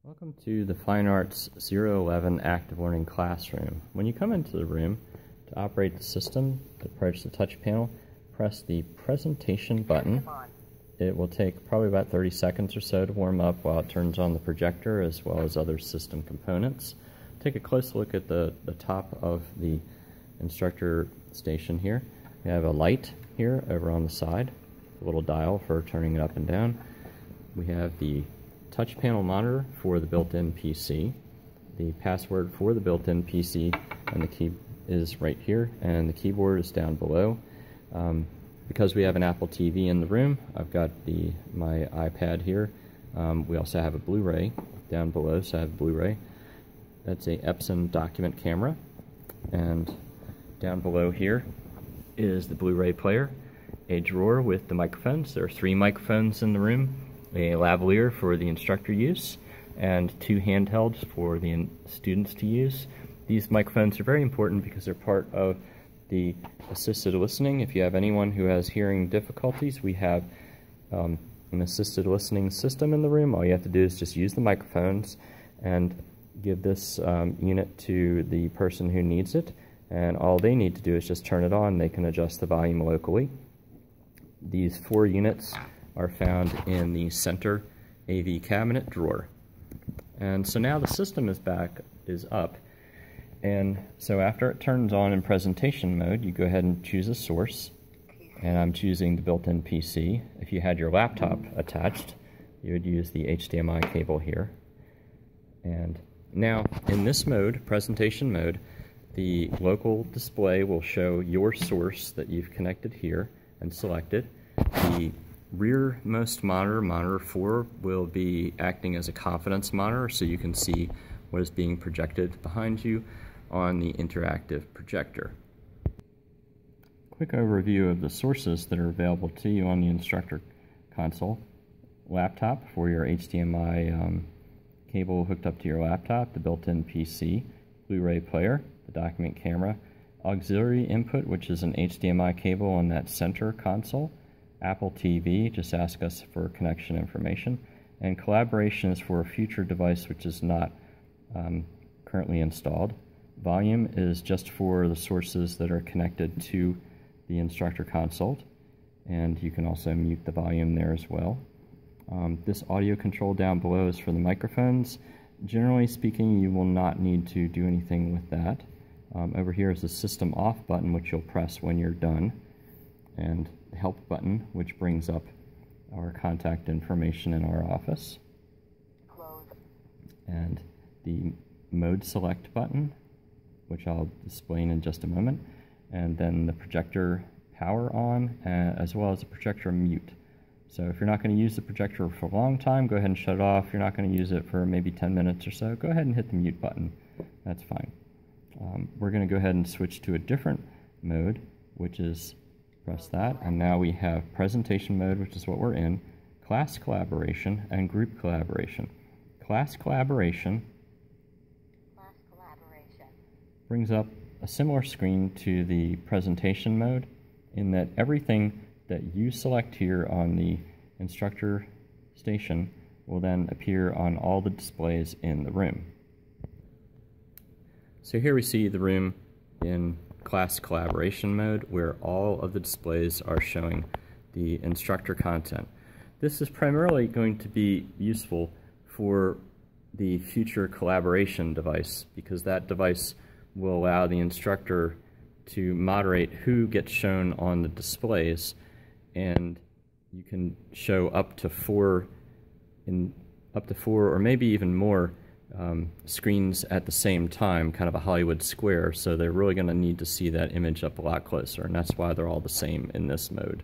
Welcome to the Fine Arts 011 Active Learning Classroom. When you come into the room, to operate the system, approach the touch panel, press the presentation button. It will take probably about 30 seconds or so to warm up while it turns on the projector as well as other system components. Take a close look at the top of the instructor station here. We have a light here over on the side, a little dial for turning it up and down. We have the touch panel monitor for the built-in PC, the password for the built-in PC, and the key is right here, and the keyboard is down below. Because we have an Apple TV in the room, I've got my iPad here. We also have a Blu-ray down below, so I have a Blu-ray. That's a Epson document camera, and down below here is the Blu-ray player, a drawer with the microphones. There are 3 microphones in the room, a lavalier for the instructor use, and 2 handhelds for the students to use. These microphones are very important because they're part of the assisted listening. If you have anyone who has hearing difficulties, we have an assisted listening system in the room. All you have to do is just use the microphones and give this unit to the person who needs it, and all they need to do is just turn it on. They can adjust the volume locally. These 4 units are found in the center AV cabinet drawer. And so now the system is up, and so after it turns on in presentation mode, you go ahead and choose a source, and I'm choosing the built-in PC. If you had your laptop attached, you would use the HDMI cable here. And now in this mode, presentation mode, the local display will show your source that you've connected here and selected. The rearmost monitor, monitor 4, will be acting as a confidence monitor, so you can see what is being projected behind you on the interactive projector. Quick overview of the sources that are available to you on the instructor console. Laptop for your HDMI cable hooked up to your laptop, the built-in PC, Blu-ray player, the document camera, auxiliary input, which is an HDMI cable on that center console, Apple TV, just ask us for connection information, and collaboration is for a future device which is not currently installed. Volume is just for the sources that are connected to the instructor console, and you can also mute the volume there as well. This audio control down below is for the microphones. Generally speaking, you will not need to do anything with that. Over here is the system off button, which you'll press when you're done, and the help button, which brings up our contact information in our office, and the mode select button, which I'll explain in just a moment, and then the projector power on, as well as the projector mute. So if you're not going to use the projector for a long time, go ahead and shut it off. If you're not going to use it for maybe 10 minutes or so, go ahead and hit the mute button. That's fine. We're going to go ahead and switch to a different mode, which is press that, and now we have presentation mode, which is what we're in, class collaboration, and group collaboration. Class collaboration brings up a similar screen to the presentation mode in that everything that you select here on the instructor station will then appear on all the displays in the room. So here we see the room in class collaboration mode, where all of the displays are showing the instructor content. This is primarily going to be useful for the future collaboration device, because that device will allow the instructor to moderate who gets shown on the displays, and you can show up to 4 or maybe even more screens at the same time, kind of a Hollywood square, so they're really going to need to see that image up a lot closer, and that's why they're all the same in this mode.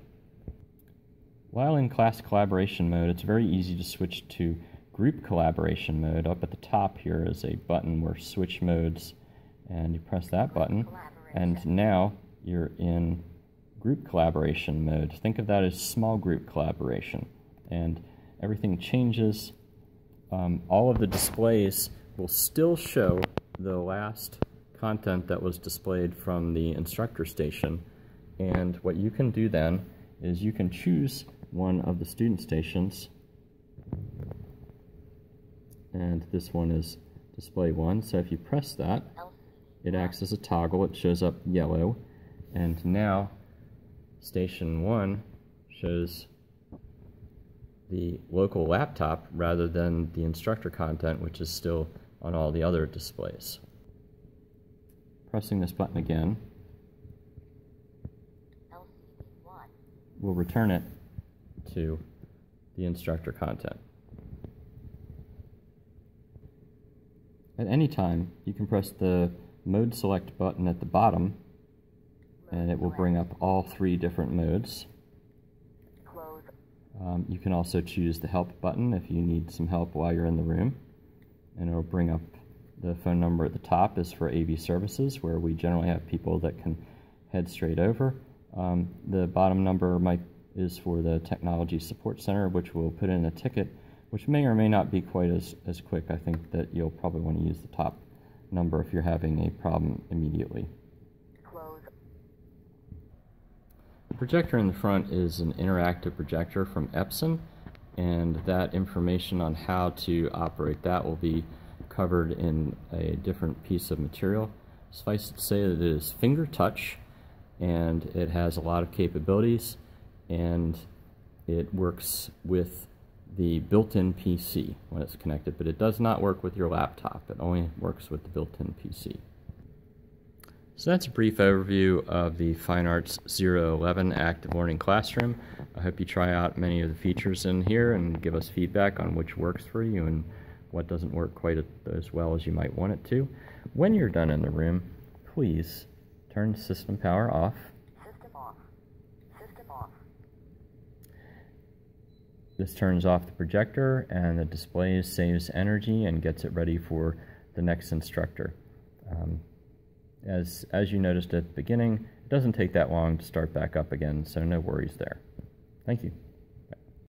While in class collaboration mode, it's very easy to switch to group collaboration mode. Up at the top here is a button where switch modes, and you press that button, and now you're in group collaboration mode. Think of that as small group collaboration, and everything changes. All of the displays will still show the last content that was displayed from the instructor station, and what you can do then is you can choose one of the student stations and this one is display 1. So if you press that, it acts as a toggle. It shows up yellow, and now station 1 shows the local laptop rather than the instructor content, which is still on all the other displays. Pressing this button again will return it to the instructor content. At any time, you can press the mode select button at the bottom, and it will bring up all 3 different modes. You can also choose the help button if you need some help while you're in the room, and it will bring up the phone number at the top is for AV Services, where we generally have people that can head straight over. The bottom number is for the Technology Support Center, which will put in a ticket, which may or may not be quite as quick. I think that you'll probably want to use the top number if you're having a problem immediately. The projector in the front is an interactive projector from Epson, and that information on how to operate that will be covered in a different piece of material. Suffice it to say that it is finger touch, and it has a lot of capabilities, and it works with the built-in PC when it's connected, but it does not work with your laptop. It only works with the built-in PC. So that's a brief overview of the Fine Arts 011 Active Learning Classroom. I hope you try out many of the features in here and give us feedback on which works for you and what doesn't work quite as well as you might want it to. When you're done in the room, please turn system power off. System off. System off. This turns off the projector, and the display saves energy and gets it ready for the next instructor. As you noticed at the beginning, it doesn't take that long to start back up again, so no worries there. Thank you.